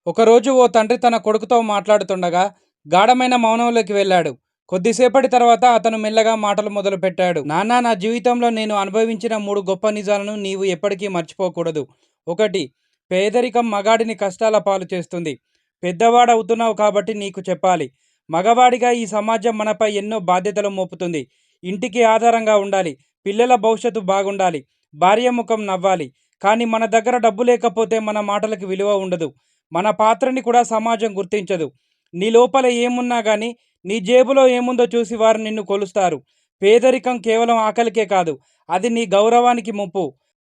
ఒకరోజు ఓ తండ్రి తన కొడుకుతో మాట్లాడుతుండగా గాఢమైన మౌనంలోకి వెళ్ళాడు. కొద్దిసేపటి తర్వాత అతను మెల్లగా మాటలు మొదలుపెట్టాడు. నాన్న, నా జీవితంలో నేను అనుభవించిన 3 గొప్ప నిజాలను నీవు ఎప్పటికీ మర్చిపోకూడదు. ఒకటి, పేదరికం మగాడిని కష్టాల పాలు చేస్తుంది. పెద్దవాడవుతున్నావు కాబట్టి నీకు చెప్పాలి. మగవాడిగా ఈ సమాజం మనపై ఎన్నో బాధ్యతలు మోపుతుంది. ఇంటికి ఆధారంగా ఉండాలి. పిల్లల భవిష్యత్తు బాగుండాలి. భార్య ముఖం నవ్వాలి. కానీ మన దగ్గర డబ్బు లేకపోతే మన మాటలకు విలువ ఉండదు. మన పాత్రని కూడా సమాజం గుర్తించదు. నీ లోపల ఏమున్నా గానీ నీ జేబులో ఏముందో చూసి వారు నిన్ను కొలుస్తారు. పేదరికం కేవలం ఆకలికే కాదు, అది నీ గౌరవానికి ముప్పు.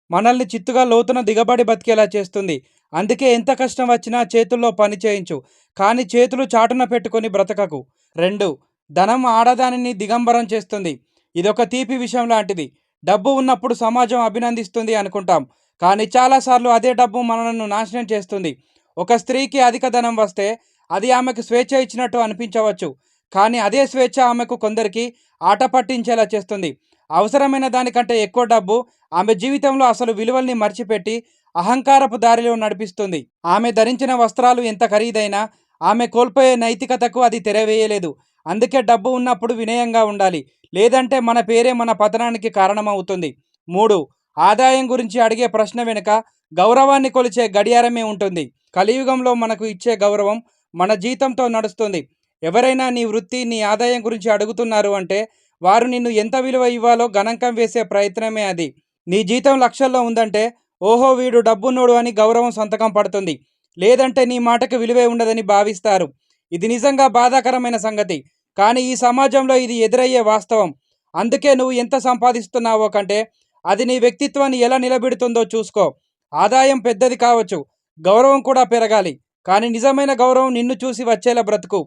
మనల్ని చిత్తుగా లోతున దిగబడి బతికేలా చేస్తుంది. అందుకే ఎంత కష్టం వచ్చినా చేతుల్లో పని చేయించు, కానీ చేతులు చాటున పెట్టుకొని బ్రతకకు. 2, ధనం ఆడదానిని దిగంబరం చేస్తుంది. ఇదొక తీపి విషయం లాంటిది. డబ్బు ఉన్నప్పుడు సమాజం అభినందిస్తుంది అనుకుంటాం, కానీ చాలాసార్లు అదే డబ్బు మనలను నాశనం చేస్తుంది. ఒక స్త్రీకి అధిక ధనం వస్తే అది ఆమెకు స్వేచ్ఛ ఇచ్చినట్టు అనిపించవచ్చు, కానీ అదే స్వేచ్ఛ ఆమెకు కొందరికి ఆట పట్టించేలా చేస్తుంది. అవసరమైన దానికంటే ఎక్కువ డబ్బు ఆమె జీవితంలో అసలు విలువల్ని మర్చిపెట్టి అహంకారపు దారిలో నడిపిస్తుంది. ఆమె ధరించిన వస్త్రాలు ఎంత ఖరీదైనా ఆమె కోల్పోయే నైతికతకు అది తెరవేయలేదు. అందుకే డబ్బు ఉన్నప్పుడు వినయంగా ఉండాలి, లేదంటే మన పేరే మన పతనానికి కారణమవుతుంది. 3, ఆదాయం గురించి అడిగే ప్రశ్న వెనుక గౌరవాన్ని కొలిచే గడియారమే ఉంటుంది. కలియుగంలో మనకు ఇచ్చే గౌరవం మన జీతంతో నడుస్తుంది. ఎవరైనా నీ వృత్తి, నీ ఆదాయం గురించి అడుగుతున్నారు అంటే వారు నిన్ను ఎంత విలువ ఇవ్వాలో గణాంకం వేసే ప్రయత్నమే అది. నీ జీతం లక్షల్లో ఉందంటే ఓహో వీడు డబ్బున్నోడు అని గౌరవం సంతకం పడుతుంది, లేదంటే నీ మాటకు విలువే ఉండదని భావిస్తారు. ఇది నిజంగా బాధాకరమైన సంగతి, కానీ ఈ సమాజంలో ఇది ఎదురయ్యే వాస్తవం. అందుకే నువ్వు ఎంత సంపాదిస్తున్నావో కంటే అది నీ వ్యక్తిత్వాన్ని ఎలా నిలబెడుతుందో చూసుకో. ఆదాయం పెద్దది కావచ్చు, గౌరవం కూడా పెరగాలి, కానీ నిజమైన గౌరవం నిన్ను చూసి వచ్చేలా బ్రతుకు.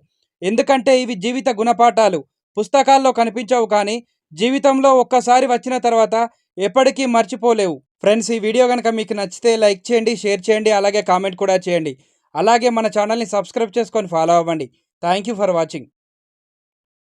ఎందుకంటే ఇవి జీవిత గుణపాఠాలు. పుస్తకాల్లో కనిపించవు, కానీ జీవితంలో ఒక్కసారి వచ్చిన తర్వాత ఎప్పటికీ మర్చిపోలేవు. ఫ్రెండ్స్, ఈ వీడియో కనుక మీకు నచ్చితే లైక్ చేయండి, షేర్ చేయండి, అలాగే కామెంట్ కూడా చేయండి. అలాగే మన ఛానల్ని సబ్స్క్రైబ్ చేసుకొని ఫాలో అవ్వండి. Thank you for watching.